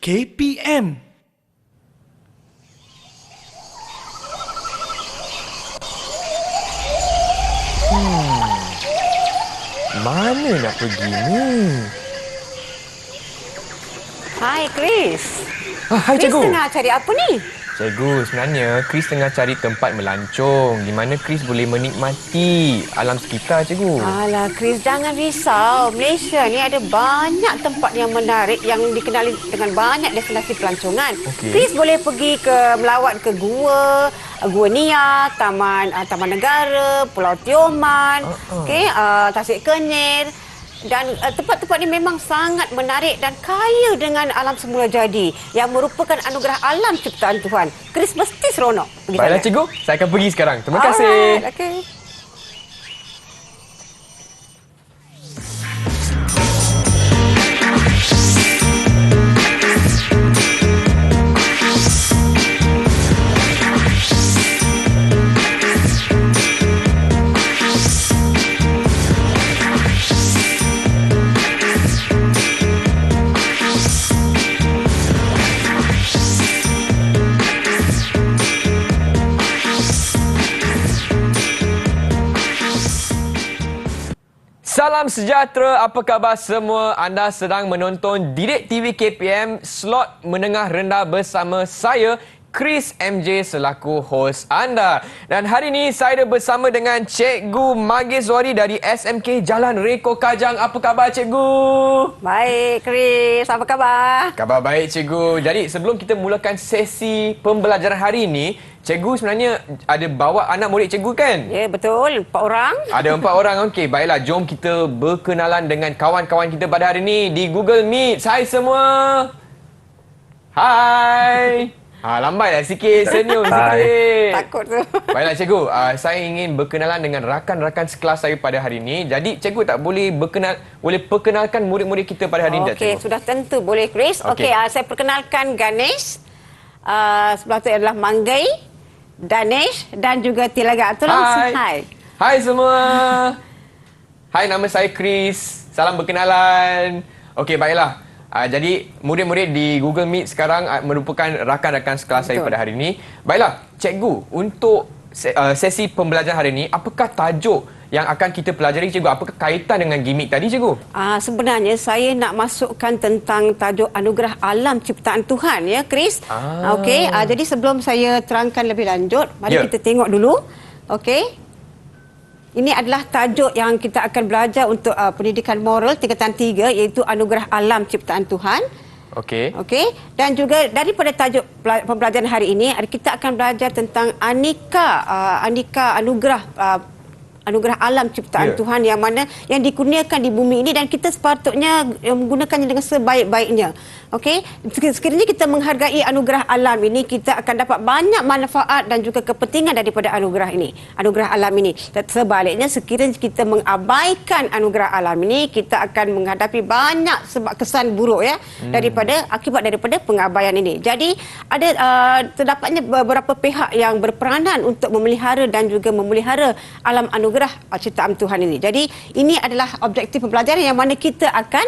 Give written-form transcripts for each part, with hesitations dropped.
KPM. Mana nak pergi ni? Hai, Chris. Hai, Chris cikgu. tengah cari apa ni? Cikgu, sebenarnya Chris tengah cari tempat melancong di mana Chris boleh menikmati alam sekitar, cikgu. Alah, Chris, jangan risau. Malaysia ni ada banyak tempat yang menarik yang dikenali dengan banyak destinasi pelancongan. Okey. Chris boleh pergi melawat ke Gua Nia, Taman Negara, Pulau Tioman, Tasik Kenyir. Dan tempat-tempat ini memang sangat menarik dan kaya dengan alam semula jadi yang merupakan anugerah alam ciptaan Tuhan. Chris mesti seronok pergi Baiklah, sana. cikgu. Saya akan pergi sekarang. Terima kasih. Alright, okay. Salam sejahtera, apa khabar semua? Anda sedang menonton Didik TV KPM slot menengah rendah bersama saya, Chris MJ selaku hos anda. Dan hari ini saya bersama dengan Cikgu Magizwari dari SMK Jalan Reko Kajang. Apa khabar, Cikgu? Baik, Chris. Apa khabar? Khabar baik, Cikgu. Jadi sebelum kita mulakan sesi pembelajaran hari ini, Cikgu sebenarnya ada bawa anak murid Cikgu kan? Ya, betul. 4 orang. Ada 4 orang. Okey, baiklah. Jom kita berkenalan dengan kawan-kawan kita pada hari ini di Google Meet. Hai semua. Hai. Lambatlah sikit. Senyum sikit. Takut tu. Baiklah, Cikgu. Saya ingin berkenalan dengan rakan-rakan sekelas saya pada hari ini. Jadi, Cikgu tak boleh perkenalkan murid-murid kita pada hari ini, tak, Okey, Cikgu? sudah tentu. Boleh, Chris. Okey. Okey, saya perkenalkan Ganesh. Sebelah tu adalah Manggai, Danesh dan juga Tilaga. Tolong hai. Hai semua. Hai, nama saya Chris. Salam berkenalan. Okey, baiklah. Jadi, murid-murid di Google Meet sekarang merupakan rakan-rakan sekelas saya pada hari ini. Baiklah, Cikgu, untuk sesi pembelajaran hari ini, apakah tajuk yang akan kita pelajari, Cikgu? Apakah kaitan dengan gimmick tadi, Cikgu? Sebenarnya saya nak masukkan tentang tajuk anugerah alam ciptaan Tuhan, ya, Chris. Okey, jadi sebelum saya terangkan lebih lanjut, mari kita tengok dulu. Okey. Ini adalah tajuk yang kita akan belajar untuk pendidikan moral tingkatan 3, iaitu anugerah alam ciptaan Tuhan. Okey. Okey, dan juga daripada tajuk pembelajaran hari ini, kita akan belajar tentang aneka anugerah alam ciptaan Tuhan yang mana yang dikurniakan di bumi ini dan kita sepatutnya menggunakannya dengan sebaik-baiknya. Okey, sekiranya kita menghargai anugerah alam ini, kita akan dapat banyak manfaat dan juga kepentingan daripada anugerah alam ini. Dan sebaliknya, sekiranya kita mengabaikan anugerah alam ini, kita akan menghadapi banyak sebab kesan buruk, ya, akibat daripada pengabaian ini. Jadi ada terdapatnya beberapa pihak yang berperanan untuk memelihara dan juga memelihara alam anugerah ciptaan Tuhan ini. Jadi ini adalah objektif pembelajaran yang mana kita akan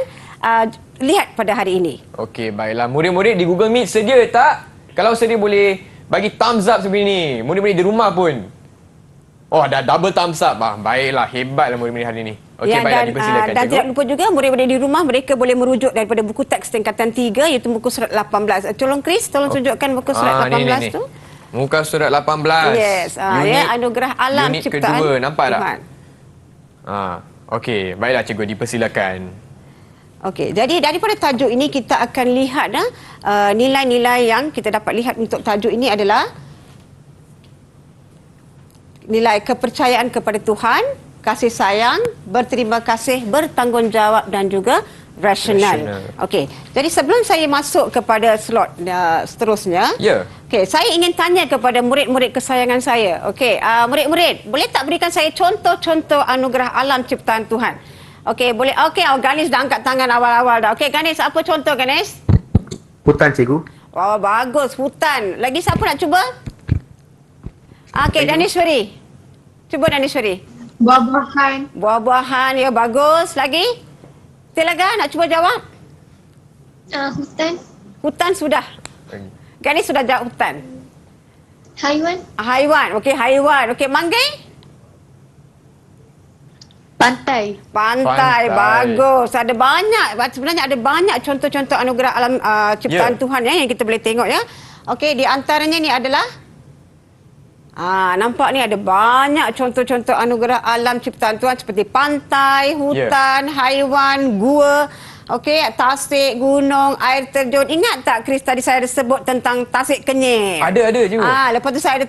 lihat pada hari ini. Okey, baiklah. Murid-murid di Google Meet sedia tak? Kalau sedia boleh bagi thumbs up seperti ini. Murid-murid di rumah pun. Oh, dah double thumbs up. Baiklah, hebatlah murid-murid hari ini. Okey, baiklah, dipersilakan, dan Cikgu. tidak lupa juga murid-murid di rumah mereka boleh merujuk daripada buku teks tingkatan 3 iaitu muka surat 18. Tolong Chris, tolong tunjukkan muka surat 18 tu. Muka surat 18. Yes, anugerah alam unit ciptaan kedua, nampak tak? Tuhan. Okey, baiklah, Cikgu, dipersilakan. Okey, jadi daripada tajuk ini kita akan lihat nilai-nilai yang kita dapat lihat untuk tajuk ini adalah nilai kepercayaan kepada Tuhan, kasih sayang, berterima kasih, bertanggungjawab dan juga rasional. Okey, jadi sebelum saya masuk kepada slot seterusnya, okey, saya ingin tanya kepada murid-murid kesayangan saya. Okey, murid-murid, boleh tak berikan saya contoh-contoh anugerah alam ciptaan Tuhan? Okey, boleh. Okey, Ganesh dah angkat tangan awal-awal dah. Okey, Ganesh, apa contoh, Ganesh? Hutan, Cikgu. Oh, bagus, hutan. Lagi siapa nak cuba? Okey, Daneshwari. Cuba, Daneshwari. Buah-buahan. Buah-buahan, ya, bagus. Lagi? Tilaga, nak cuba jawab? Hutan. Hutan sudah. Ganesh sudah jawab hutan. Haiwan. Haiwan. Okey, haiwan. Okey, Manggai? Pantai. Pantai. Bagus. Ada banyak. Sebenarnya ada banyak contoh-contoh anugerah alam ciptaan Tuhan yang kita boleh tengok ya. Okey, di antaranya ni adalah nampak ni ada banyak contoh-contoh anugerah alam ciptaan Tuhan seperti pantai, hutan, haiwan, gua, okey, tasik, gunung, air terjun. Ingat tak Chris tadi saya ada sebut tentang Tasik Kenyir? Ada cikgu. Lepas tu saya ada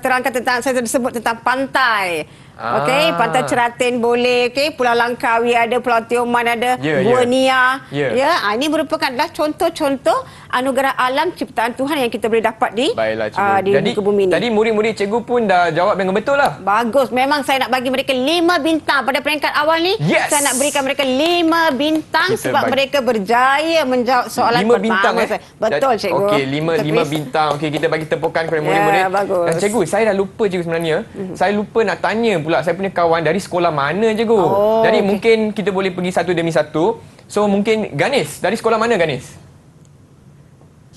terangkan tentang, saya ada sebut tentang pantai. Okey, Pantai Ceratin boleh, okey, Pulau Langkawi ada, Pulau Tioman ada, Gua Nia. Ini merupakanlah contoh-contoh anugerah alam ciptaan Tuhan yang kita boleh dapat di muka bumi ni. Tadi murid-murid cikgu pun dah jawab dengan betul lah. Bagus. Memang saya nak bagi mereka 5 bintang pada peringkat awal ni. Saya nak berikan mereka 5 bintang sebab mereka berjaya menjawab soalan 5 bintang pertama. Betul cikgu. Okey, 5 bintang. Okey, kita bagi tepukan kepada murid-murid. Bagus. Dan cikgu, saya dah lupa cikgu sebenarnya. Saya lupa nak tanya pula saya punya kawan dari sekolah mana cikgu. Jadi mungkin kita boleh pergi satu demi satu. So mungkin Ganesh, dari sekolah mana Ganesh?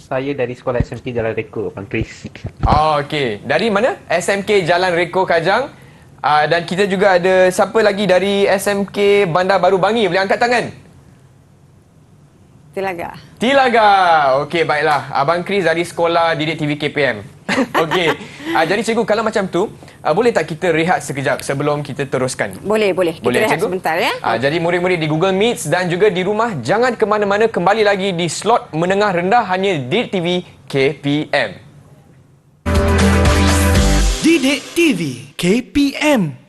Saya dari sekolah SMK Jalan Reko, Abang Chris. Okey. Dari mana? SMK Jalan Reko Kajang. Dan kita juga ada siapa lagi dari SMK Bandar Baru Bangi? Boleh angkat tangan? Tilaga. Okey, baiklah. Abang Chris dari sekolah Didik TV KPM. Okey. Jadi cikgu, kalau macam tu, boleh tak kita rehat sekejap sebelum kita teruskan? Boleh. Kita rehat cikgu? sebentar ya. Jadi murid-murid di Google Meet dan juga di rumah, jangan ke mana-mana, kembali lagi di slot menengah rendah hanya Didik TV KPM. Didik TV KPM.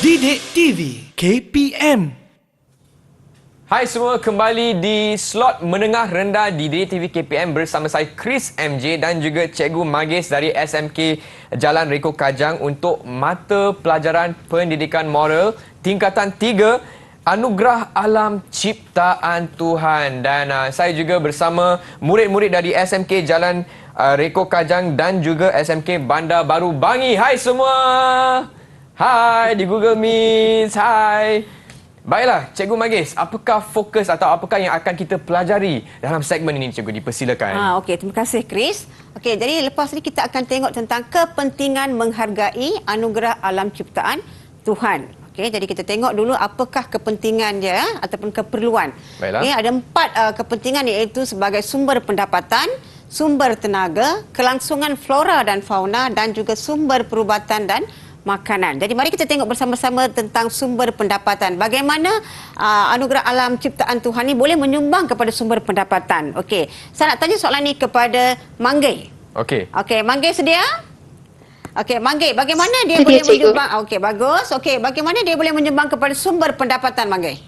Didik TV KPM. Hai semua, kembali di slot menengah rendah di Didik TV KPM bersama saya Chris MJ dan juga Cikgu Magis dari SMK Jalan Reko Kajang untuk mata pelajaran pendidikan moral tingkatan 3 Anugerah Alam Ciptaan Tuhan. Dan saya juga bersama murid-murid dari SMK Jalan Reko Kajang dan juga SMK Bandar Baru Bangi. Hai semua. Hai di Google Meet. Hai. Baiklah, Cikgu Magis, apakah fokus atau apakah yang akan kita pelajari dalam segmen ini, Cikgu? Dipersilakan. Okey, terima kasih Chris. Okey, jadi lepas ni kita akan tengok tentang kepentingan menghargai anugerah alam ciptaan Tuhan. Okey, jadi kita tengok dulu apakah kepentingan dia ataupun keperluan. Baiklah. Okay, ada 4 kepentingan, iaitu sebagai sumber pendapatan, sumber tenaga, kelangsungan flora dan fauna dan juga sumber perubatan dan makanan. Jadi mari kita tengok bersama-sama tentang sumber pendapatan. Bagaimana anugerah alam ciptaan Tuhan ni boleh menyumbang kepada sumber pendapatan. Okey, saya nak tanya soalan ni kepada Manggai. Okey. Okey, Manggai sedia? Okey, Manggai, bagaimana dia Sedia, boleh cikgu. menyumbang? Okey, bagus. Okey, bagaimana dia boleh menyumbang kepada sumber pendapatan, Manggai?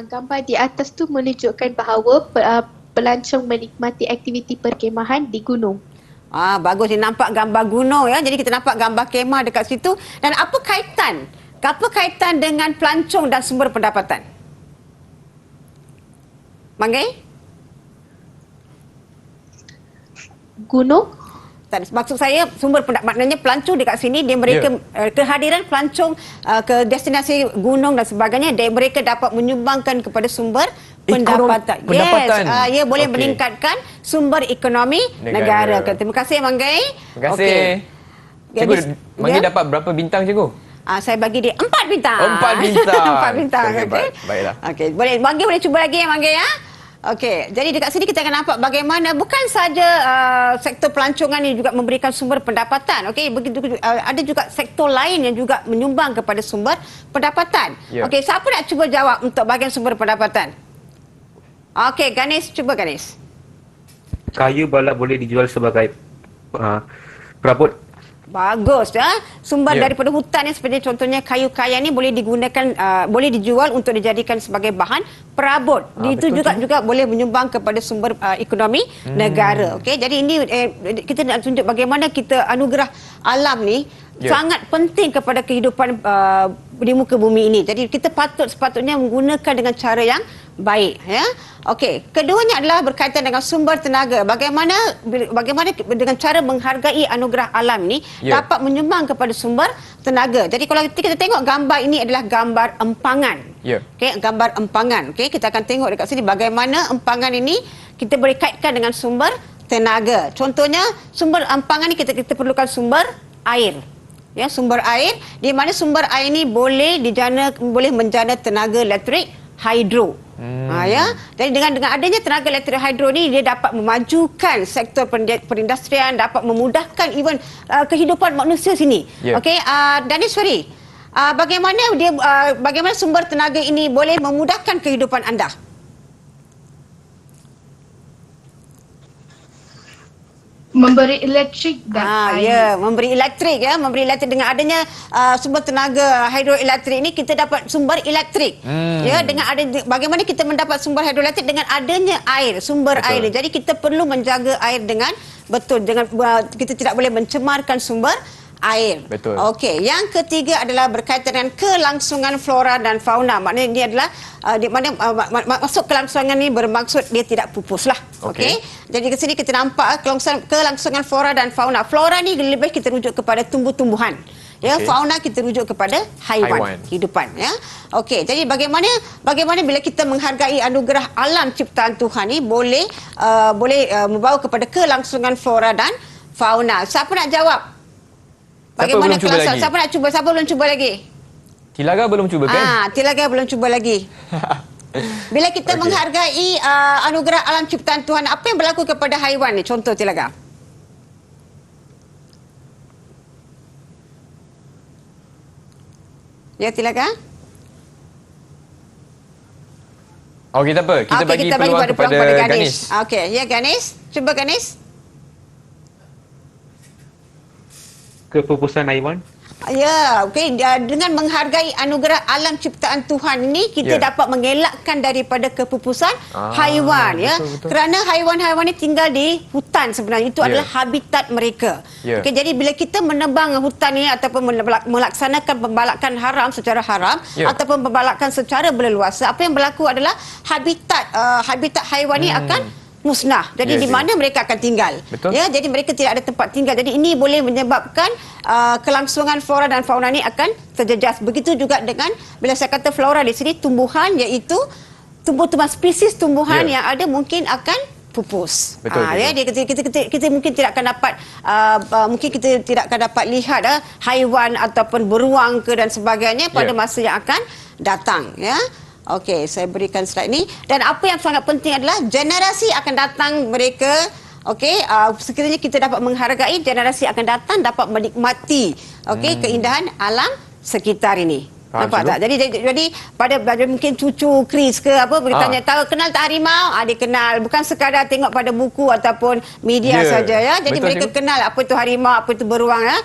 Gambar di atas tu menunjukkan bahawa pelancong menikmati aktiviti perkemahan di gunung. Bagus, ni nampak gambar gunung ya. Jadi kita nampak gambar kemah dekat situ. Dan apa kaitan dengan pelancong dan sumber pendapatan? Manggai? Gunung? Tak, maksud saya sumber pendapatan, maknanya pelancong dekat sini mereka kehadiran pelancong ke destinasi gunung dan sebagainya, mereka dapat menyumbangkan kepada sumber pendapatan. Ia boleh meningkatkan sumber ekonomi negara. Terima kasih Manggai. Terima kasih. Cikgu, Manggai dapat berapa bintang, Cikgu? Saya bagi dia 4 bintang. 4 bintang. 4 bintang. Okey. Baiklah. Okey, Manggai boleh cuba lagi ya Manggai ya. Okey, jadi dekat sini kita akan nampak bagaimana bukan saja sektor pelancongan ini juga memberikan sumber pendapatan. Okey, begitu ada juga sektor lain yang juga menyumbang kepada sumber pendapatan. Okey, siapa nak cuba jawab untuk bahagian sumber pendapatan? Okey, Ganesh, cuba Ganesh. Kayu balak boleh dijual sebagai perabot Bagus ya. Sumber Ya. daripada hutan ni seperti contohnya kayu kayan ni boleh digunakan boleh dijual untuk dijadikan sebagai bahan perabot. Itu betul juga boleh menyumbang kepada sumber ekonomi negara. Okey, jadi ini kita nak tunjuk bagaimana kita anugerah alam ni sangat penting kepada kehidupan di muka bumi ini. Jadi kita sepatutnya menggunakan dengan cara yang baik ya. Okey, keduanya adalah berkaitan dengan sumber tenaga. Bagaimana dengan cara menghargai anugerah alam ni dapat menyumbang kepada sumber tenaga. Jadi kalau kita tengok gambar ini adalah gambar empangan. Okey, gambar empangan. Okey, kita akan tengok dekat sini bagaimana empangan ini kita boleh kaitkan dengan sumber tenaga. Contohnya sumber empangan ni kita perlukan sumber air. Ya, sumber air di mana sumber air ini boleh menjana tenaga elektrik hidro. Ya. Jadi dengan adanya tenaga elektrik hidro ni dia dapat memajukan sektor perindustrian, dapat memudahkan even kehidupan manusia sini. Okey, Daniswari, bagaimana sumber tenaga ini boleh memudahkan kehidupan anda? Memberi elektrik dan air. Ya, memberi elektrik dengan adanya sumber tenaga hidroelektrik ini kita dapat sumber elektrik. Ya, bagaimana kita mendapat sumber hidroelektrik dengan adanya air, sumber air. Jadi kita perlu menjaga air dengan betul, kita tidak boleh mencemarkan sumber air. Betul. Okey, yang ketiga adalah berkaitan dengan kelangsungan flora dan fauna. Maknanya ini adalah di mana masuk kelangsungan ini bermaksud dia tidak pupuslah. Okey. Jadi ke sini kita nampak kelangsungan flora dan fauna. Flora ni lebih kita rujuk kepada tumbuh-tumbuhan. Ya, fauna kita rujuk kepada haiwan. Kehidupan ya. Okey, jadi bagaimana bila kita menghargai anugerah alam ciptaan Tuhan ni boleh membawa kepada kelangsungan flora dan fauna. Siapa nak jawab? Bagaimana kelangsungan? Siapa nak cuba? Siapa belum cuba lagi? Tilaga belum cuba kan? Tilaga belum cuba lagi. Bila kita menghargai anugerah alam ciptaan Tuhan, apa yang berlaku kepada haiwan ni? Contoh Tilaga. Ya, Tilaga? Okey, tak apa. Kita bagi peluang kepada Ganesh. Okey, ya Ganesh. Cuba Ganesh. Kepupusan haiwan. Ya, okey. Dengan menghargai anugerah alam ciptaan Tuhan ini, kita dapat mengelakkan daripada kepupusan haiwan. Ya, betul. Kerana haiwan-haiwan ini tinggal di hutan sebenarnya. Itu adalah habitat mereka. Okey, jadi bila kita menebang hutan ini ataupun melaksanakan pembalakan haram secara haram ataupun pembalakan secara berleluasa, apa yang berlaku adalah habitat haiwan ini akan musnah. Jadi di mana mereka akan tinggal? Betul. Ya, jadi mereka tidak ada tempat tinggal. Jadi ini boleh menyebabkan kelangsungan flora dan fauna ini akan terjejas. Begitu juga dengan bila saya kata flora di sini tumbuhan, iaitu tumbuh-tumbuhan spesies tumbuhan yang ada mungkin akan pupus. Betul. Ya, kita mungkin tidak akan dapat lihat haiwan ataupun beruang dan sebagainya pada masa yang akan datang, ya. Okey, saya berikan slide ni. Dan apa yang sangat penting adalah generasi akan datang mereka, okey, sekiranya kita dapat menghargai, generasi akan datang dapat menikmati keindahan alam sekitar ini. Nampak tak? Jadi pada mungkin cucu Chris ke apa bertanya, tahu kenal tak harimau? Dia kenal, bukan sekadar tengok pada buku ataupun media saja ya. Jadi mereka kenal apa itu harimau, apa itu beruang ya.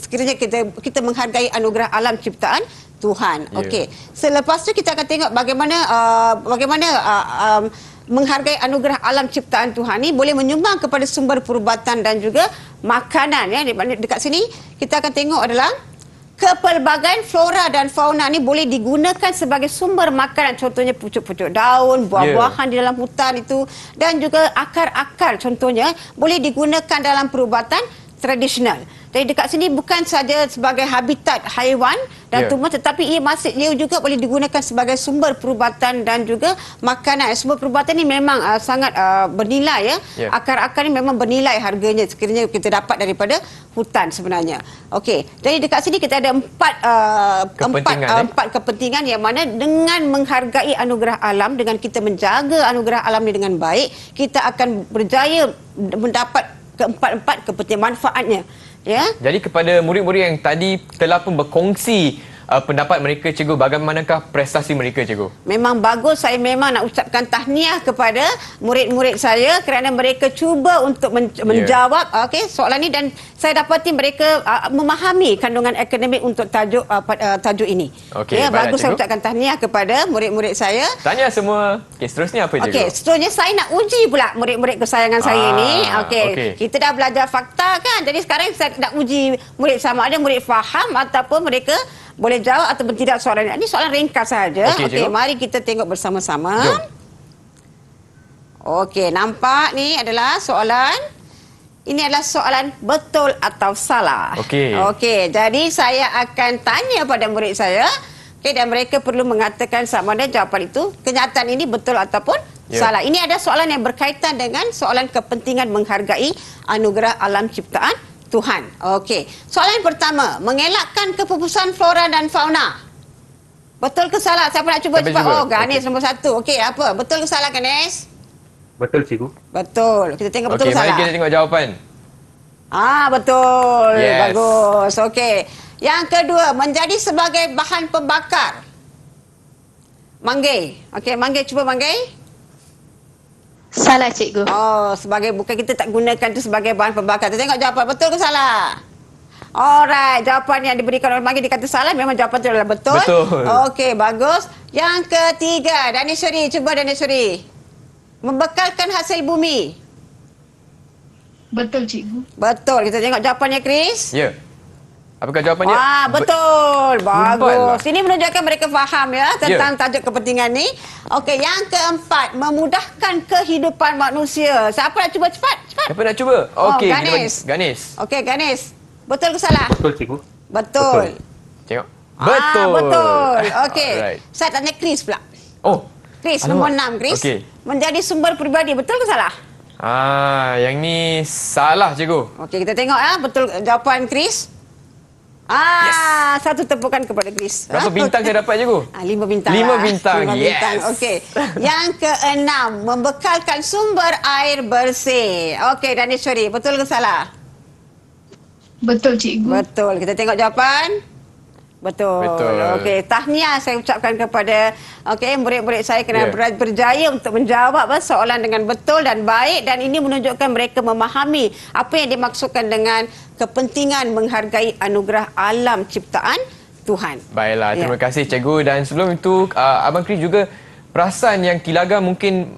Sekiranya kita menghargai anugerah alam ciptaan Tuhan. Okey. Selepas tu kita akan tengok bagaimana menghargai anugerah alam ciptaan Tuhan ni boleh menyumbang kepada sumber perubatan dan juga makanan ya. Dekat sini kita akan tengok adalah kepelbagaian flora dan fauna ni boleh digunakan sebagai sumber makanan, contohnya pucuk-pucuk daun, buah-buahan di dalam hutan itu, dan juga akar-akar contohnya boleh digunakan dalam perubatan tradisional. Jadi dekat sini bukan saja sebagai habitat haiwan dan tumbuhan, tetapi ia juga boleh digunakan sebagai sumber perubatan dan juga makanan. Sumber perubatan ini memang sangat bernilai ya. Akar-akar ini memang bernilai harganya sekiranya kita dapat daripada hutan sebenarnya. Okey. Jadi dekat sini kita ada empat kepentingan yang mana dengan menghargai anugerah alam, dengan kita menjaga anugerah alam ini dengan baik, kita akan berjaya mendapat keempat-empat kepentingan manfaatnya. Ya. Jadi kepada murid-murid yang tadi telah pun berkongsi pendapat mereka cikgu, bagaimanakah prestasi mereka cikgu? Memang bagus. Saya memang nak ucapkan tahniah kepada murid-murid saya kerana mereka cuba untuk menjawab soalan ini, dan saya dapati mereka memahami kandungan akademik untuk tajuk ini. Okey, Bagus. Saya cikgu. ucapkan tahniah kepada murid-murid saya. Tanya semua. Okey, seterusnya apa cikgu? Okey, seterusnya saya nak uji pula murid-murid kesayangan saya ni. Okey. Kita dah belajar fakta kan. Jadi sekarang saya nak uji murid sama ada murid faham ataupun mereka boleh jawab ataupun tidak soalan ini. Ini soalan ringkas saja. Okey, mari kita tengok bersama-sama. Jom. Okey, nampak ni adalah soalan. Ini adalah soalan betul atau salah. Okey, jadi saya akan tanya pada murid saya. Okey, dan mereka perlu mengatakan sama ada jawapan itu, kenyataan ini betul ataupun salah. Ini ada soalan yang berkaitan dengan soalan kepentingan menghargai anugerah alam ciptaan Tuhan. Okey. Soalan yang pertama, mengelakkan kepupusan flora dan fauna. Betul ke salah? Siapa nak cuba cepat? Oh, Ganesh nombor 1. Okey, apa? Betul ke salah, Ganesh? Betul cikgu. Betul. Kita tengok betul ke Okey, mari salah. kita tengok jawapan. Betul. Yes. Bagus. Okey. Yang kedua, menjadi sebagai bahan pembakar. Manggai. Okey, Manggai, cuba Manggai. Salah cikgu. Sebagai, bukan, kita tak gunakan itu sebagai bahan pembakar. Kita tengok jawapan betul ke salah? Alright, jawapan yang diberikan oleh Manggai dikata salah, memang jawapan itu adalah betul. Betul. Okey, bagus. Yang ketiga, Daneshwari, cuba Daneshwari. Membekalkan hasil bumi. Betul cikgu. Betul. Kita tengok jawapannya, Chris. Ya. Apakah jawapannya? Betul. Bagus. Lah. Ini menunjukkan mereka faham tentang tajuk kepentingan ni. Okey, yang keempat, memudahkan kehidupan manusia. Siapa nak cuba cepat? Siapa nak cuba? Okey, kita bagi Ganesh. Ganesh. Okey, Ganesh. Betul ke salah? Betul cikgu. Betul. Tengok. Betul. Betul. Okey. Alright. Saya tanya Chris pula. Oh. Chris, Alamak. nombor 6, Chris. Okey. Menjadi sumber peribadi. Betul ke salah? Yang ni salah cikgu. Okey, kita tengok betul jawapan Chris. Satu tepukan kepada Chris. Berapa bintang saya dapat cikgu? 5 bintang. 5 bintang. 5 Yes. bintang. Okey. Yang keenam, membekalkan sumber air bersih. Okey, Daneshwari, betul ke salah? Betul cikgu. Betul. Kita tengok jawapan. Betul. Okey, tahniah saya ucapkan kepada murid-murid saya kerana berjaya untuk menjawab soalan dengan betul dan baik, dan ini menunjukkan mereka memahami apa yang dimaksudkan dengan kepentingan menghargai anugerah alam ciptaan Tuhan. Baiklah, terima kasih cikgu. Dan sebelum itu, Abang Chris juga perasan yang Kilaga mungkin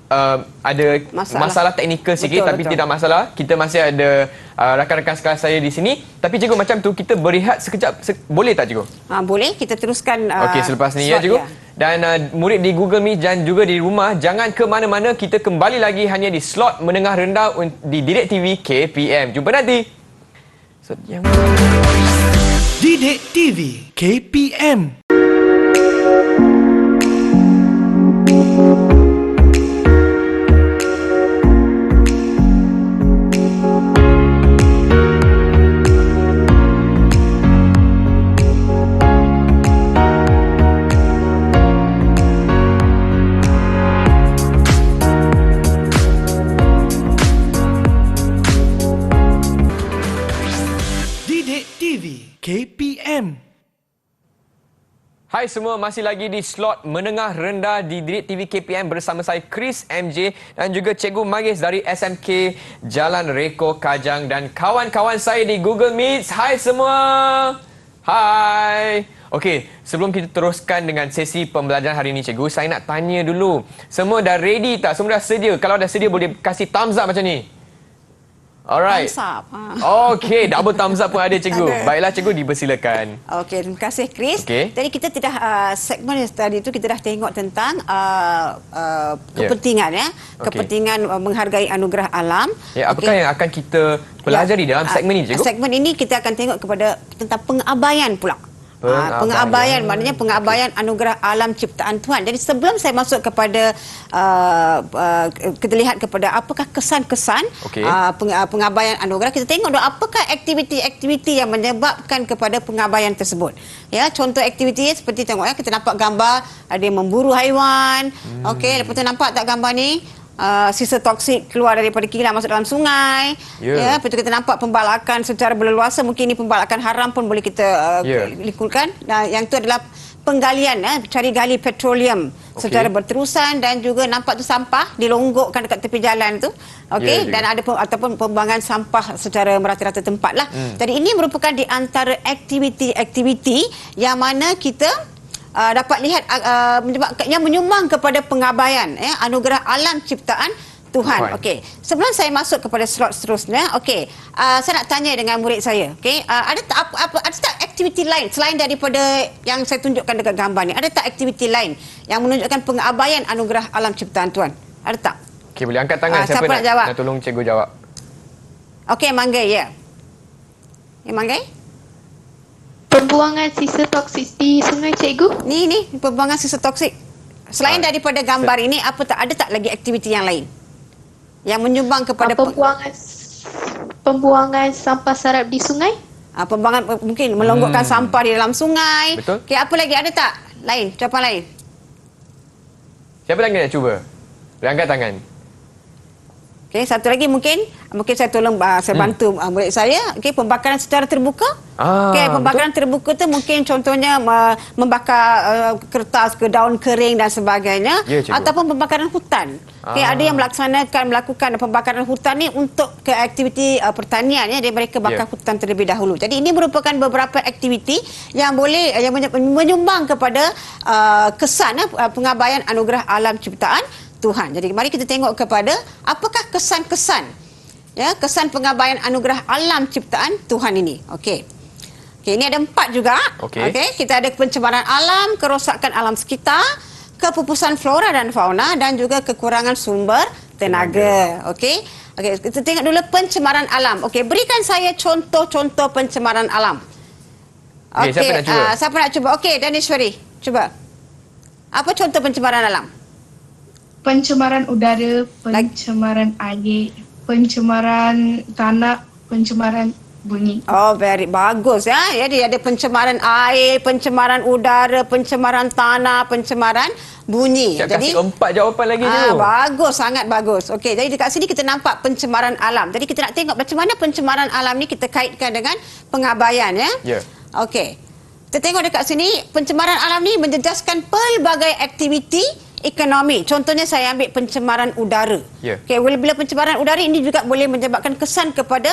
ada masalah teknikal sikit, tapi tidak masalah. Kita masih ada rakan-rakan sekelas saya di sini. Tapi cikgu, macam tu kita berehat sekejap. Boleh tak cikgu? Boleh, kita teruskan. Okey, selepas ni ya cikgu. Dan murid di Google Meet dan juga di rumah, jangan ke mana-mana. Kita kembali lagi hanya di slot menengah rendah di Didik TV KPM. Jumpa nanti. Didik TV KPM. Didik TV KPM. Hai semua, masih lagi di slot menengah rendah di Didik TV KPM bersama saya Chris MJ dan juga Cikgu Magis dari SMK Jalan Reko Kajang dan kawan-kawan saya di Google Meet. Hai semua. Hai. Okey, sebelum kita teruskan dengan sesi pembelajaran hari ini cikgu, saya nak tanya dulu. Semua dah ready tak? Semua dah sedia? Kalau dah sedia boleh kasih thumbs up macam ni. Alright. Thumbs up. Okey, double thumbs up pun ada cikgu. Baiklah cikgu, dipersilakan. Okey, terima kasih Chris. Okey. Jadi kita segmen yang tadi itu kita dah tengok tentang kepentingan kepentingan menghargai anugerah alam. Ya, apakah yang akan kita pelajari dalam segmen ini cikgu? Segmen ini kita akan tengok kepada tentang pengabaian pula. Pengabaian maknanya pengabaian anugerah alam ciptaan Tuhan. Jadi sebelum saya masuk kepada kita lihat kepada apakah kesan-kesan pengabaian anugerah, kita tengok dulu apakah aktiviti-aktiviti yang menyebabkan kepada pengabaian tersebut. Ya, contoh aktiviti seperti tengok kita nampak gambar ada yang memburu haiwan. Okey, lepas tu nampak tak gambar ni? sisa toksik keluar daripada kilang masuk dalam sungai. Ya. Lepas tu kita nampak pembalakan secara berleluasa, mungkin ini pembalakan haram pun boleh kita likurkan. Yang itu adalah penggalian, cari gali petroleum secara berterusan, dan juga nampak tu sampah dilonggokkan dekat tepi jalan tu. Okey, dan ada ataupun pembuangan sampah secara merata-rata tempat lah. Jadi ini merupakan di antara aktiviti-aktiviti yang mana kita dapat lihat yang menyumbang kepada pengabaian anugerah alam ciptaan Tuhan. Okey. Sebelum saya masuk kepada slot seterusnya, okey, saya nak tanya dengan murid saya. Okey, ada tak aktiviti lain selain daripada yang saya tunjukkan dekat gambar ni? Ada tak aktiviti lain yang menunjukkan pengabaian anugerah alam ciptaan Tuhan? Ada tak? Okey, boleh angkat tangan siapa nak jawab? Nak tolong cikgu jawab. Okey, Manggai, ya. Manggai? Pembuangan sisa toksik di sungai, cikgu. Ni pembuangan sisa toksik. Selain daripada gambar ini, ada tak lagi aktiviti yang lain yang menyumbang kepada pembuangan sampah sarap di sungai? Pembuangan mungkin melonggokkan sampah di dalam sungai. Betul. Okey, apa lagi, ada tak lain, jawapan lain? Siapa lagi nak cuba? Boleh angkat tangan. Okey, satu lagi mungkin saya tolong saya bantu murid saya. Okey, pembakaran secara terbuka. Okey, pembakaran terbuka tu mungkin contohnya membakar kertas ke daun kering dan sebagainya, ataupun pembakaran hutan. Okey, ada yang melakukan pembakaran hutan ni untuk ke aktiviti pertanian, jadi mereka bakar hutan terlebih dahulu. Jadi ini merupakan beberapa aktiviti yang boleh menyumbang kepada kesan pengabaian anugerah alam ciptaan Tuhan. Jadi mari kita tengok kepada apakah kesan-kesan kesan pengabaian anugerah alam ciptaan Tuhan ini. Okey. Okey, ini ada 4 juga. Okey, kita ada pencemaran alam, kerosakan alam sekitar, kepupusan flora dan fauna, dan juga kekurangan sumber tenaga. Okey. Okey, kita tengok dulu pencemaran alam. Okey, berikan saya contoh-contoh pencemaran alam. Okey, siapa nak cuba? Siapa nak cuba? Okey, Danishwari, cuba. Apa contoh pencemaran alam? Pencemaran udara, pencemaran air, pencemaran tanah, pencemaran bunyi. Oh, very bagus ya. Jadi ada pencemaran air, pencemaran udara, pencemaran tanah, pencemaran bunyi. Jadi kasih 4 jawapan lagi tu. Bagus, sangat bagus. Okey, jadi dekat sini kita nampak pencemaran alam. Jadi kita nak tengok macam mana pencemaran alam ni kita kaitkan dengan pengabaian ya. Ya. Okey. Kita tengok dekat sini, pencemaran alam ni menjejaskan pelbagai aktiviti ekonomi. Contohnya saya ambil pencemaran udara. Okey, bila pencemaran udara ini juga boleh menyebabkan kesan kepada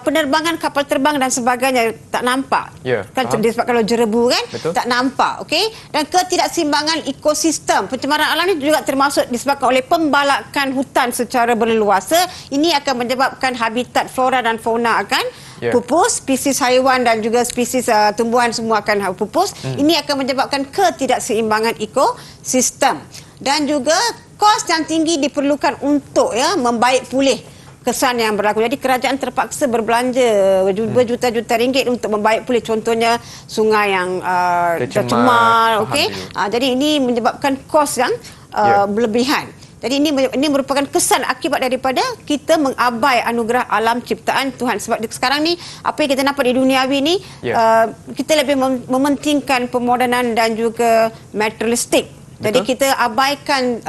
penerbangan kapal terbang dan sebagainya, tak nampak. Kan disebabkan kalau jerebu kan, tak nampak. Okey, dan ketidakseimbangan ekosistem. Pencemaran alam ini juga termasuk disebabkan oleh pembalakan hutan secara berleluasa. Ini akan menyebabkan habitat flora dan fauna akan pupus, spesies haiwan dan juga spesies tumbuhan semua akan pupus. Ini akan menyebabkan ketidakseimbangan ekosistem. Dan juga kos yang tinggi diperlukan untuk membaik pulih kesan yang berlaku. Jadi kerajaan terpaksa berbelanja berjuta-juta ringgit untuk membaik pulih, contohnya sungai yang tercemar. Okey. Jadi ini menyebabkan kos yang berlebihan. Jadi ini merupakan kesan akibat daripada kita mengabai anugerah alam ciptaan Tuhan. Sebab sekarang ni apa yang kita nampak di duniawi ni, kita lebih mementingkan pemodenan dan juga materialistik. Jadi kita abaikan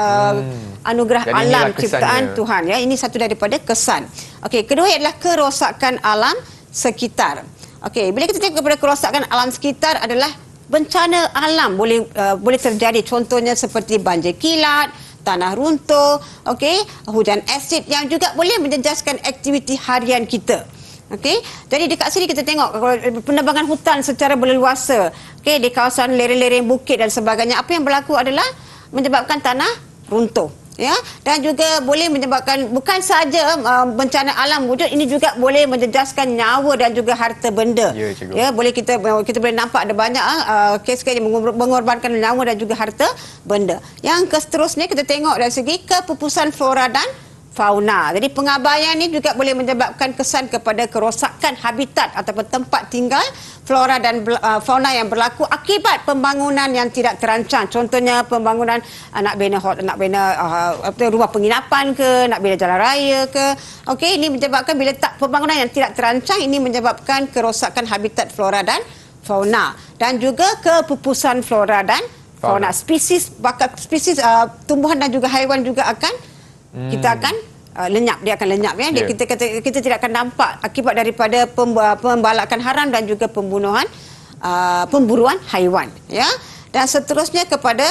anugerah alam ciptaan Tuhan ya. Ini satu daripada kesan. Okey, kedua adalah kerosakan alam sekitar. Okey, bila kita tengok kepada kerosakan alam sekitar adalah bencana alam boleh terjadi, contohnya seperti banjir kilat, tanah runtuh, okey, hujan asid yang juga boleh menjejaskan aktiviti harian kita. Okey, jadi dekat sini kita tengok penebangan hutan secara berleluasa. Okey, di kawasan lereng-lereng bukit dan sebagainya, apa yang berlaku adalah menyebabkan tanah runtuh. Ya, dan juga boleh menyebabkan bukan saja bencana alam wujud, ini juga boleh menjejaskan nyawa dan juga harta benda. Ya, boleh kita boleh nampak ada banyak kes-kes yang mengorbankan nyawa dan juga harta benda. Yang seterusnya kita tengok dari segi kepupusan flora dan fauna. Jadi pengabaian ini juga boleh menyebabkan kesan kepada kerosakan habitat ataupun tempat tinggal flora dan fauna yang berlaku akibat pembangunan yang tidak terancang. Contohnya pembangunan nak bina rumah penginapan ke, nak bina jalan raya ke. Okey, ini menyebabkan bila pembangunan yang tidak terancang, ini menyebabkan kerosakan habitat flora dan fauna, dan juga kepupusan flora dan fauna. Spesies tumbuhan dan juga haiwan juga akan kita akan lenyap, dia akan lenyap ya. Ya. Kita tidak akan nampak akibat daripada pembalakan haram dan juga pemburuan haiwan ya. Dan seterusnya kepada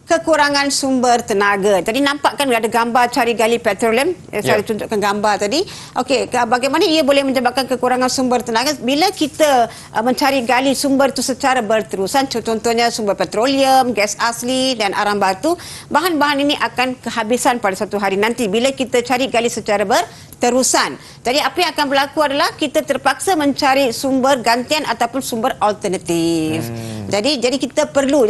kekurangan sumber tenaga. Tadi nampak kan ada gambar cari gali petroleum. Saya tunjukkan gambar tadi. Okey, bagaimana ia boleh menyebabkan kekurangan sumber tenaga bila kita mencari gali sumber itu secara berterusan. Contohnya sumber petroleum, gas asli dan arang batu. Bahan-bahan ini akan kehabisan pada satu hari nanti bila kita cari gali secara berterusan. Jadi apa yang akan berlaku adalah kita terpaksa mencari sumber gantian ataupun sumber alternatif. Jadi kita perlu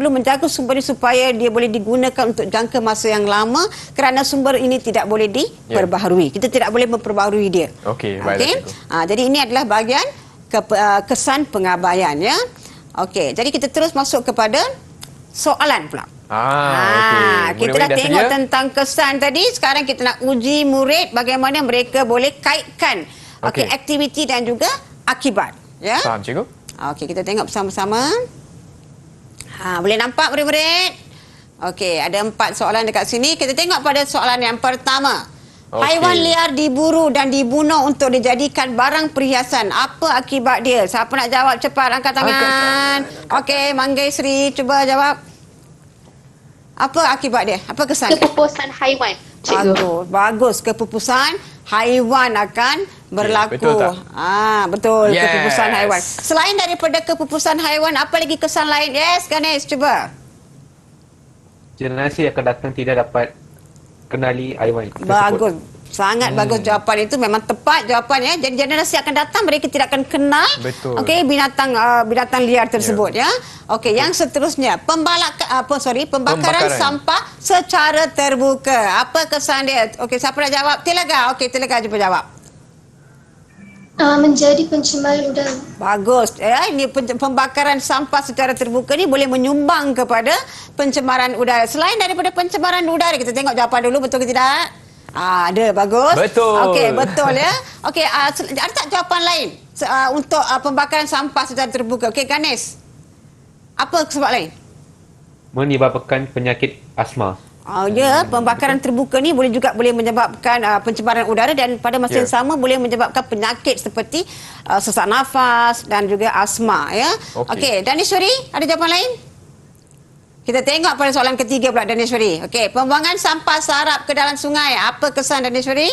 menjaga sumber ini supaya dia boleh digunakan untuk jangka masa yang lama kerana sumber ini tidak boleh diperbaharui. Kita tidak boleh memperbaharui dia. Okey, baiklah. Jadi ini adalah bahagian kesan pengabaian ya. Okey, jadi kita terus masuk kepada soalan pula. Okey. Kita dah tengok tentang kesan tadi. Sekarang kita nak uji murid bagaimana mereka boleh kaitkan aktiviti dan juga akibat. Ya. Faham, cikgu? Okey, kita tengok bersama-sama. Boleh nampak murid-murid? Okey, ada 4 soalan dekat sini. Kita tengok pada soalan yang pertama. Haiwan liar diburu dan dibunuh untuk dijadikan barang perhiasan. Apa akibat dia? Siapa nak jawab cepat? Angkat tangan. Okey, Manggai Sri cuba jawab. Apa akibat dia? Apa kesan dia? Kepupusan haiwan, cikgu. Bagus. Kepupusan haiwan akan berlaku. Betul tak? Betul. Yes. Kepupusan haiwan. Selain daripada kepupusan haiwan, apa lagi kesan lain? Yes, Ganesh, cuba. Generasi yang akan datang tidak dapat kenali haiwan tersebut. Bagus. Sangat bagus jawapan itu, memang tepat jawapannya. Jadi generasi akan datang mereka tidak akan kenal binatang liar tersebut ya. Okey, yang seterusnya pembakaran sampah secara terbuka. Apa kesan dia? Okey, siapa nak jawab? Telaga. Okey, Telaga cuba jawab. Menjadi pencemaran udara. Bagus. Ini pembakaran sampah secara terbuka ni boleh menyumbang kepada pencemaran udara. Selain daripada pencemaran udara, kita tengok jawapan dulu, betul ke tidak? Ada, bagus. Betul. Okey, betul ya. Okey, ada tak jawapan lain untuk pembakaran sampah secara terbuka? Okey, Ganesh. Apa sebab lain? Menyebabkan penyakit asma. Pembakaran terbuka ni boleh menyebabkan pencemaran udara dan pada masa yang sama boleh menyebabkan penyakit seperti sesak nafas dan juga asma ya. Okey, Danishwari, ada jawapan lain? Kita tengok pada soalan ketiga pula, Danishwari. Okey, pembuangan sampah sarap ke dalam sungai. Apa kesan, Danishwari?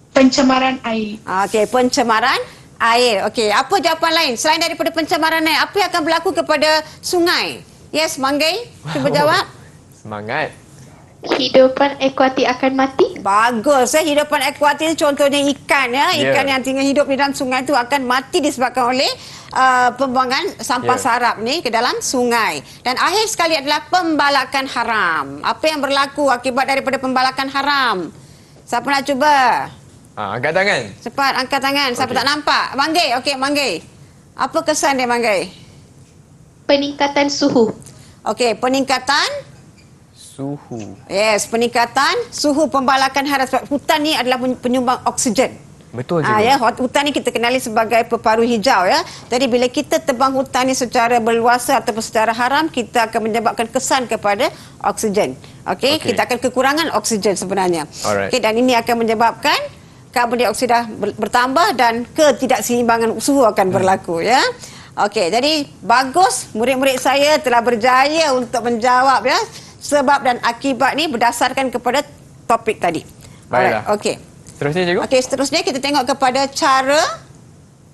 Pencemaran air. Okey, pencemaran air. Okey, apa jawapan lain? Selain daripada pencemaran air, apa yang akan berlaku kepada sungai? Yes, Manggai, cuba jawab. Semangat. Hidupan akuatik akan mati. Bagus. Hidupan akuatik contohnya ikan ya. Ikan yang tinggal hidup di dalam sungai itu akan mati disebabkan oleh pembuangan sampah sarap ni ke dalam sungai. Dan akhir sekali adalah pembalakan haram. Apa yang berlaku akibat daripada pembalakan haram? Siapa nak cuba? Angkat tangan. Cepat angkat tangan. Siapa tak nampak? Manggai. Okey, Manggai. Apa kesan dia, Manggai? Peningkatan suhu. Okey, peningkatan Suhu. Yes, peningkatan suhu pembalakan haram sebab hutan ni adalah penyumbang oksigen. Betul, cikgu. Ya, hutan ni kita kenali sebagai peparuh hijau ya. Jadi bila kita tebang hutan ni secara berluasa ataupun secara haram, kita akan menyebabkan kesan kepada oksigen. Okey, kita akan kekurangan oksigen sebenarnya. Okey, dan ini akan menyebabkan karbon dioksida bertambah dan ketidakseimbangan suhu akan berlaku ya. Okey, jadi bagus murid-murid saya telah berjaya untuk menjawab ya sebab dan akibat ni berdasarkan kepada topik tadi. Baiklah. Okey. Seterusnya, cikgu. Okey, seterusnya kita tengok kepada cara.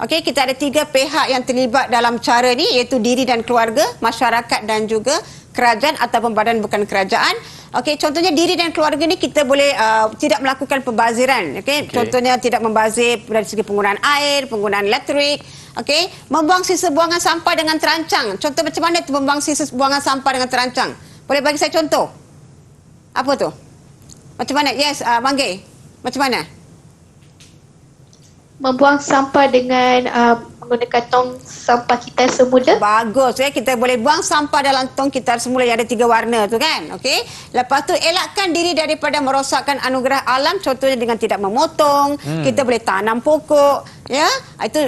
Okey, kita ada 3 pihak yang terlibat dalam cara ni iaitu diri dan keluarga, masyarakat dan juga kerajaan ataupun badan bukan kerajaan. Okey, contohnya diri dan keluarga ni kita boleh tidak melakukan pembaziran. Okey, contohnya tidak membazir dari segi penggunaan air, penggunaan elektrik. Okey, membuang sisa buangan sampah dengan terancang. Contoh macam mana tu membuang sisa buangan sampah dengan terancang? Boleh bagi saya contoh? Apa tu? Macam mana? Yes, Manggai. Macam mana? Membuang sampah dengan menggunakan tong sampah kita semula. Bagus ya, kita boleh buang sampah dalam tong kita semula yang ada 3 warna tu kan. Okey. Lepas tu elakkan diri daripada merosakkan anugerah alam, contohnya dengan tidak memotong, kita boleh tanam pokok ya.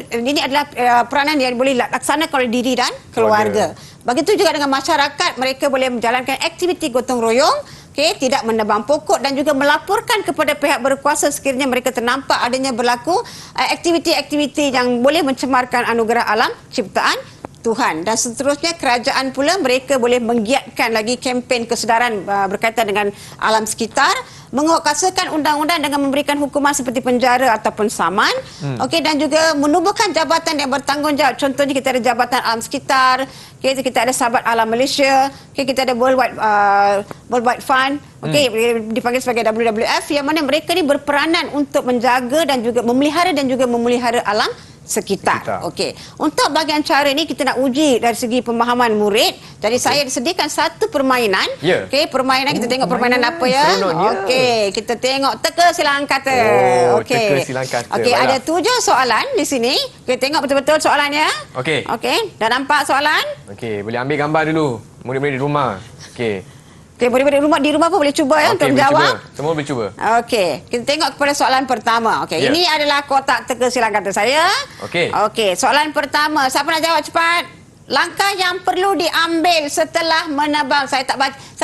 Ini adalah peranan yang boleh laksanakan oleh diri dan keluarga. Begitu juga dengan masyarakat, mereka boleh menjalankan aktiviti gotong royong okey, tidak menebang pokok dan juga melaporkan kepada pihak berkuasa sekiranya mereka ternampak adanya berlaku aktiviti-aktiviti yang boleh mencemarkan anugerah alam ciptaan Tuhan. Dan seterusnya kerajaan pula mereka boleh menggiatkan lagi kempen kesedaran berkaitan dengan alam sekitar, menguatkuasakan undang-undang dengan memberikan hukuman seperti penjara ataupun saman. Okey, dan juga menubuhkan jabatan yang bertanggungjawab. Contohnya kita ada Jabatan Alam Sekitar, kita ada Sahabat Alam Malaysia, kita ada Worldwide Fund, dipanggil sebagai WWF, yang mana mereka ni berperanan untuk menjaga dan juga memelihara alam sekitar. Okey. Untuk bahagian cara ni kita nak uji dari segi pemahaman murid. Jadi saya sediakan satu permainan. Okey, permainan kita tengok permainan apa ya. Okey, kita tengok teka silang kata. Teka silang kata. Okey, ada 7 soalan di sini. Kita tengok betul-betul soalannya. Okey. Okey, dah nampak soalan? Okey, boleh ambil gambar dulu. Murid-murid di rumah. Okey. Okey, murid-murid di rumah pun boleh cuba ya untuk menjawab. Semua boleh cuba. Okey, kita tengok kepada soalan pertama. Okey, ini adalah kotak teka silang kata saya. Okey. Okey, soalan pertama. Siapa nak jawab cepat? Langkah yang perlu diambil setelah menebang. Saya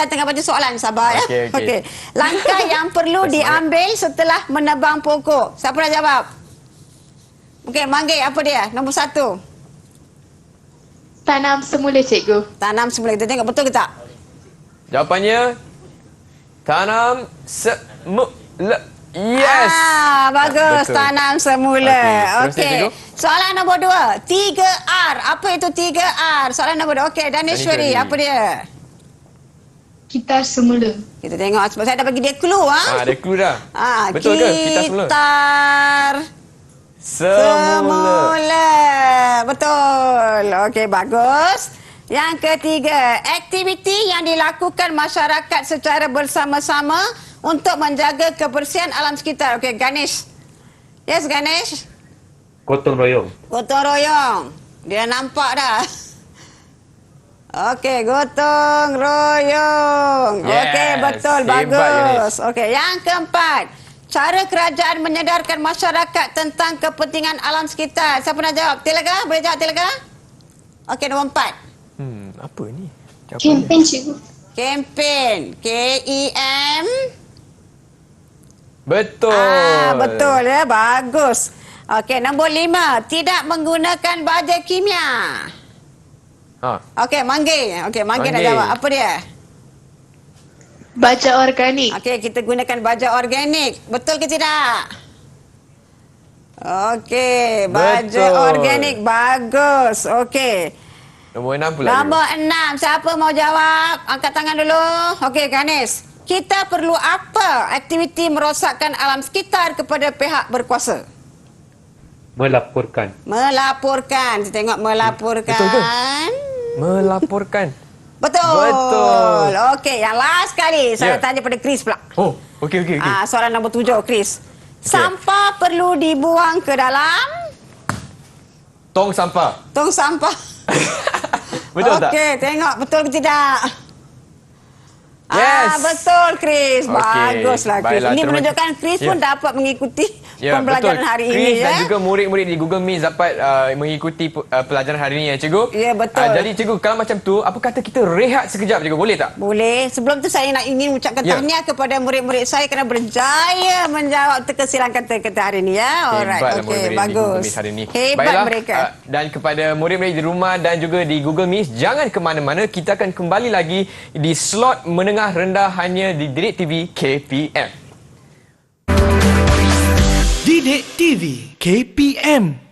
tengah baca soalan, sabar ya. Okey. Langkah yang perlu diambil setelah menebang pokok. Siapa nak jawab? Okey, Manggil apa dia? Nombor 1. Tanam semula, cikgu. Tanam semula. Kita tengok betul ke tak? Jawapannya tanam semula. Yes. Bagus. Betul. Tanam semula. Okey. Soalan nombor 2. 3R. Apa itu 3R? Soalan nombor 2. Okey, Danishwari, apa dia? Kita semula. Kita tengok sebab saya dah bagi dia clue Ada clue dah. Betul ke? Kita semula. Gitar semula. Betul. Okey, bagus. Yang ketiga, aktiviti yang dilakukan masyarakat secara bersama-sama untuk menjaga kebersihan alam sekitar. Okey, Ganesh. Yes, Ganesh. Gotong royong. Gotong royong. Dia nampak dah. Okey, gotong royong. Yes, Okey, betul. hebat, Bagus. Okey, yang keempat. Cara kerajaan menyedarkan masyarakat tentang kepentingan alam sekitar. Siapa nak jawab? Tilaga? Boleh jawab, Tilaga? Okey, nombor 4. Apa ni? Kempen, cikgu. Kempen. K-E-M. Betul. Betul ya. Bagus. Okey, nombor 5. Tidak menggunakan baja kimia. Okey, Manggil. Okey, Manggil nak jawab. Apa dia? Baja organik. Okey, kita gunakan baja organik. Betul ke tidak? Okey, baja organik. Bagus. Okey. Nombor 6 pula. Nombor 6. Siapa mau jawab? Angkat tangan dulu. Okey, Ganesh. Kita perlu apa aktiviti merosakkan alam sekitar kepada pihak berkuasa? Melaporkan. Melaporkan. Kita tengok melaporkan. Betul ke? Melaporkan. Betul. Okey, yang last kali saya tanya pada Chris pula. Oh, okey. Soalan nombor 7, Chris. Sampah perlu dibuang ke dalam Tong sampah. tong sampah. Betul tak? Okey, tengok betul ke tidak? Yes. Betul, Chris. Okey. Baguslah, Chris. Baiklah, Ini terima menunjukkan Chris pun dapat mengikuti pembelajaran betul. hari Chris ini. dan juga murid-murid di Google Meet dapat mengikuti pelajaran hari ini ya, cikgu. Ya, betul. Jadi cikgu, kalau macam tu, apa kata kita rehat sekejap, cikgu? Boleh tak? Boleh. Sebelum tu saya ingin ucapkan tahniah kepada murid-murid saya kerana berjaya menjawab teka silang kata hari ini ya. Alright. Hebatlah Okey, murid-murid di bagus. Google Meet hari ini. Hebat Baiklah, mereka. Dan kepada murid-murid di rumah dan juga di Google Meet, jangan ke mana-mana. Kita akan kembali lagi di slot menengah rendah hanya di Didik TV KPM. Didik TV KPM.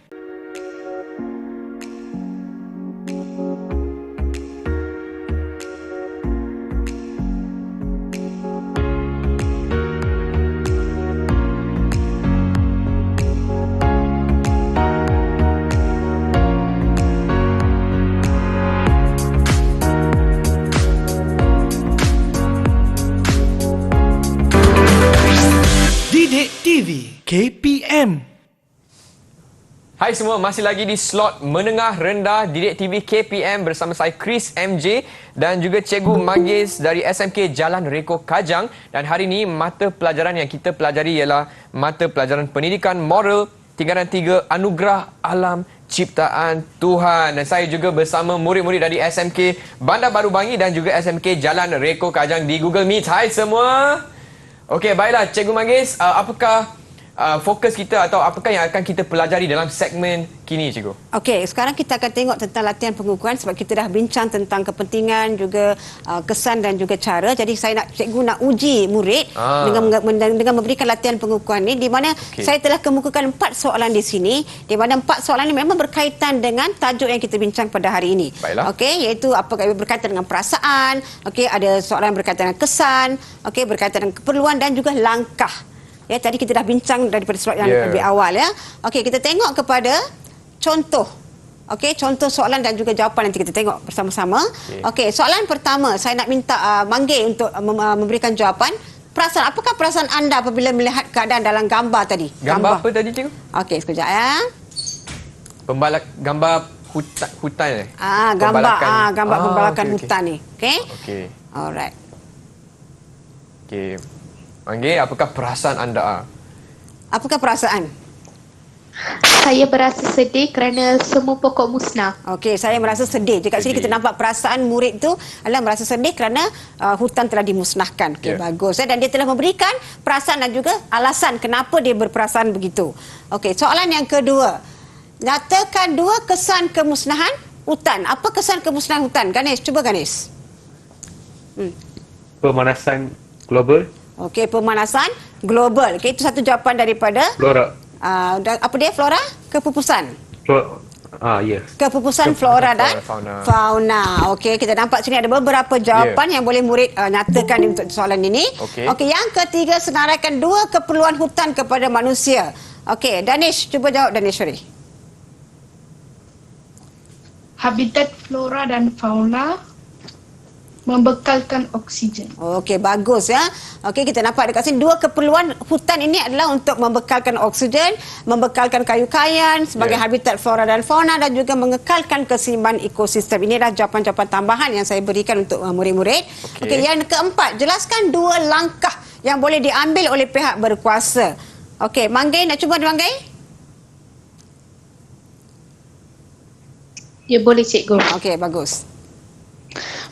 Didik TV KPM. Hai semua, masih lagi di slot menengah rendah Didik TV KPM bersama saya Chris MJ dan juga Cikgu Magis dari SMK Jalan Reko Kajang. Dan hari ini mata pelajaran yang kita pelajari ialah mata pelajaran pendidikan moral tingkatan 3 Anugerah Alam ciptaan Tuhan. Dan saya juga bersama murid-murid dari SMK Bandar Baru Bangi dan juga SMK Jalan Reko Kajang di Google Meet. Hai semua. Okey, baiklah Cikgu Manggis, apakah fokus kita atau apakah yang akan kita pelajari dalam segmen kini, Cikgu? Okey, sekarang kita akan tengok tentang latihan pengukuran sebab kita dah bincang tentang kepentingan juga kesan dan juga cara. Jadi saya nak cikgu nak uji murid dengan memberikan latihan pengukuran ini di mana saya telah kemukakan 4 soalan di sini di mana 4 soalan ini memang berkaitan dengan tajuk yang kita bincang pada hari ini. Baiklah. Okey, iaitu apakah berkaitan dengan perasaan, okey, ada soalan berkaitan dengan kesan, okey, berkaitan dengan keperluan dan juga langkah. Ya, tadi kita dah bincang daripada slot yang lebih awal ya. Okey, kita tengok kepada contoh. Okey, contoh soalan dan juga jawapan nanti kita tengok bersama-sama. Okey, soalan pertama saya nak minta Mangge untuk memberikan jawapan. Apakah perasaan anda apabila melihat keadaan dalang gambar tadi? Gambar apa tadi, Cikgu? Okey, sekejap ya. Gambar hutan ni. Gambar pembalakan hutan ni. Okey? Okey. Alright. Okey. Mangge, apakah perasaan anda? Apakah perasaan? Saya berasa sedih kerana semua pokok musnah. Okey, saya merasa sedih. Dekat sini kita nampak perasaan murid itu adalah merasa sedih kerana hutan telah dimusnahkan. Okey, bagus. Dan dia telah memberikan perasaan dan juga alasan kenapa dia berperasaan begitu. Okey, soalan yang kedua. Nyatakan 2 kesan kemusnahan hutan. Apa kesan kemusnahan hutan? Ganesh, cuba Ganesh. Pemanasan global. Okey, pemanasan global. Okey, itu satu jawapan daripada Flora. apa dia, flora? Kepupusan. Yes. Kepupusan flora dan fauna. fauna. Okey, kita nampak sini ada beberapa jawapan yang boleh murid nyatakan untuk soalan ini. Okey, yang ketiga, senaraikan 2 keperluan hutan kepada manusia. Okey, Danish, cuba jawab Danish, sorry. Habitat flora dan fauna membekalkan oksigen. Okey, bagus ya. Okey, kita nampak dekat sini 2 keperluan hutan ini adalah untuk membekalkan oksigen, membekalkan kayu-kayan sebagai habitat flora dan fauna dan juga mengekalkan keseimbangan ekosistem. Ini adalah jawapan-jawapan tambahan yang saya berikan untuk murid-murid. Okey, yang keempat, jelaskan 2 langkah yang boleh diambil oleh pihak berkuasa. Okey, Mangge, nak cuba Mangge? Ya, boleh cikgu. Okey, bagus.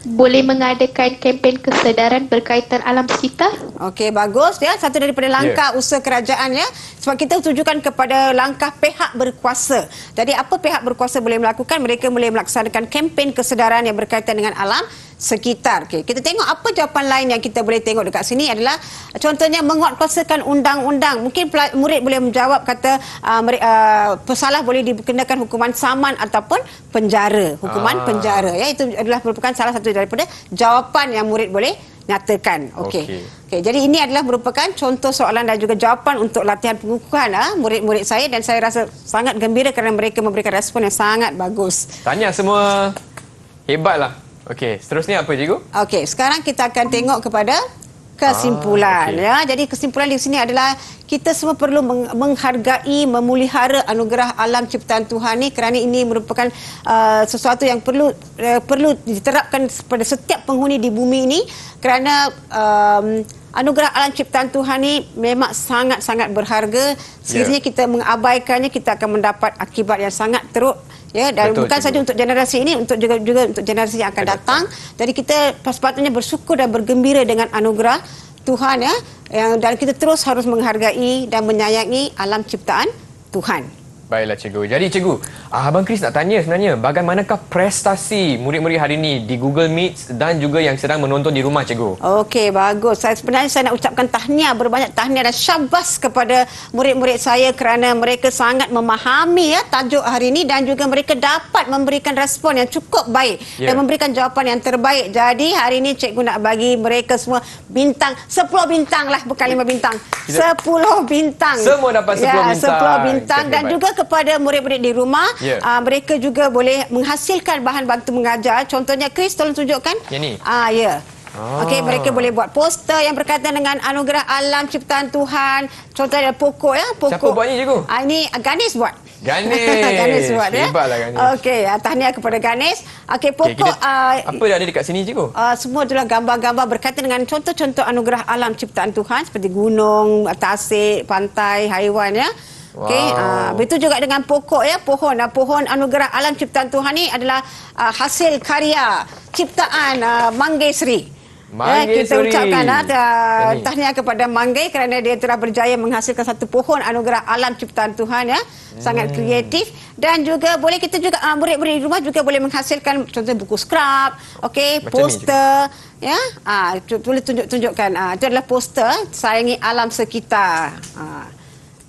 Boleh mengadakan kempen kesedaran berkaitan alam sekitar. Okey, bagus ya. Satu daripada langkah usaha kerajaan ya. Sebab kita tujukan kepada langkah pihak berkuasa. Jadi apa pihak berkuasa boleh melakukan? Mereka boleh melaksanakan kempen kesedaran yang berkaitan dengan alam sekitar. Okey, kita tengok apa jawapan lain yang kita boleh tengok dekat sini adalah contohnya menguatkuasakan undang-undang. Mungkin murid boleh menjawab kata pesalah boleh dikenakan hukuman saman ataupun penjara. Hukuman penjara ya, itu adalah merupakan salah satu daripada jawapan yang murid boleh nyatakan. Okey. Jadi ini adalah merupakan contoh soalan dan juga jawapan untuk latihan pengukuran murid-murid saya dan saya rasa sangat gembira kerana mereka memberikan respon yang sangat bagus. Tanya semua hebatlah. Okey, seterusnya apa, Cikgu? Okey, sekarang kita akan tengok kepada kesimpulan ya. Jadi kesimpulan di sini adalah kita semua perlu menghargai, memelihara anugerah alam ciptaan Tuhan ni kerana ini merupakan sesuatu yang perlu diterapkan pada setiap penghuni di bumi ini kerana anugerah alam ciptaan Tuhan ni memang sangat-sangat berharga. Sekiranya kita mengabaikannya, kita akan mendapat akibat yang sangat teruk. Ya, dan bukan saja untuk generasi ini, untuk juga untuk generasi yang akan datang. Jadi kita sepatutnya bersyukur dan bergembira dengan anugerah Tuhan ya. Dan kita terus harus menghargai dan menyayangi alam ciptaan Tuhan. Baiklah, Cikgu. Jadi, Cikgu, Abang Chris nak tanya sebenarnya bagaimanakah prestasi murid-murid hari ini di Google Meet dan juga yang sedang menonton di rumah, Cikgu? Okey, bagus. Sebenarnya saya nak ucapkan tahniah, berbanyak tahniah dan syabas kepada murid-murid saya kerana mereka sangat memahami ya tajuk hari ini dan juga mereka dapat memberikan respon yang cukup baik dan memberikan jawapan yang terbaik. Jadi, hari ini cikgu nak bagi mereka semua bintang, 10 bintang lah, bukan 5 bintang. 10 bintang. Semua dapat 10 bintang. 10 bintang dan juga kepada murid-murid di rumah, mereka juga boleh menghasilkan bahan bantu mengajar. Contohnya, Chris, tolong tunjukkan. Yang ni? Okey, mereka boleh buat poster yang berkaitan dengan anugerah alam ciptaan Tuhan. Contohnya pokok ya, pokok. Siapa buat ni, Cikgu? Ini Ganesh buat. Ganesh. buat ya. Hebatlah Ganesh. Okey, tahniah kepada Ganesh. Okey, pokok apa yang ada dekat sini, Cikgu? semua adalah gambar-gambar berkaitan dengan contoh-contoh anugerah alam ciptaan Tuhan seperti gunung, tasik, pantai, haiwan ya. Okey, begitu juga dengan pokok ya, pohon anugerah alam ciptaan Tuhan ni adalah hasil karya ciptaan Manggesri. Kita Manggesri. ucapkan tahniah kepada Manggai kerana dia telah berjaya menghasilkan satu pohon anugerah alam ciptaan Tuhan ya. Sangat kreatif, dan juga boleh kita juga murid-murid di rumah juga boleh menghasilkan contoh buku scrap, okey, Macam poster ya. Boleh tunjukkan itu adalah poster sayangi alam sekitar.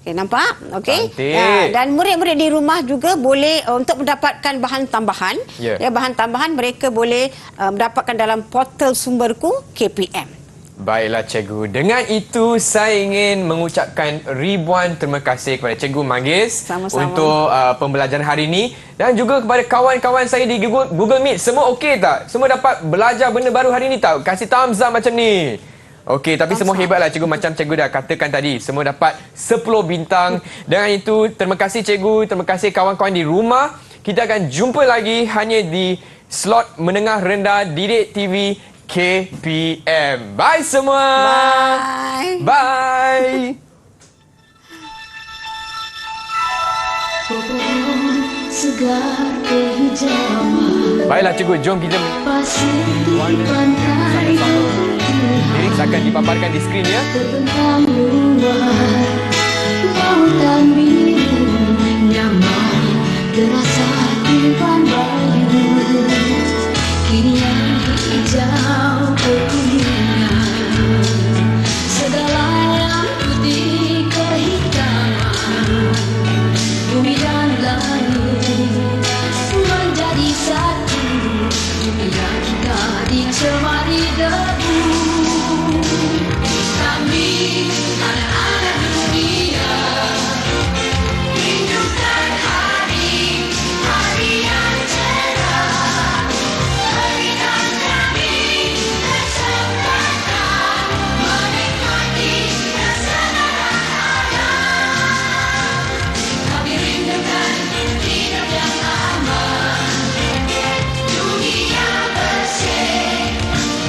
Okey, nampak? Okey. Cantik. Dan murid-murid di rumah juga boleh untuk mendapatkan bahan tambahan. Ya. Bahan tambahan mereka boleh mendapatkan dalam portal Sumberku KPM. Baiklah cikgu. Dengan itu saya ingin mengucapkan ribuan terima kasih kepada Cikgu Manggis Sama-sama. untuk pembelajaran hari ini, dan juga kepada kawan-kawan saya di Google Meet. Semua okey tak? Semua dapat belajar benda baru hari ini tak? Kasih thumbs up macam ni. Okey, tapi semua hebatlah cikgu, macam cikgu dah katakan tadi, semua dapat 10 bintang. Dengan itu, terima kasih cikgu, terima kasih kawan-kawan di rumah. Kita akan jumpa lagi hanya di slot menengah rendah Didik TV KPM. Bye semua. Bye. Bye. Segar kehijauan Baiklah cikgu, jom kita pasir di pantai lirik akan dipaparkan di skrin ya. terbentang luar lautan biru nyaman terasa tiupan bayu kini yang hijau kekuningan segala yang putih kehitaman bumi dan langit menjadi satu dunia kita dicemari debu. Kami anak-anak dunia rindukan hari yang cerah. Berikan kami kesempatan menikmati kesederhanaan. Kami rindukan hidup yang aman, dunia bersih,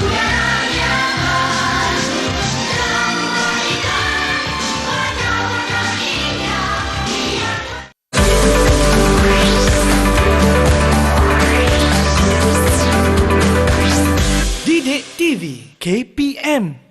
udara nyaman, dan memberikan warna-warna indah. Didik TV KPM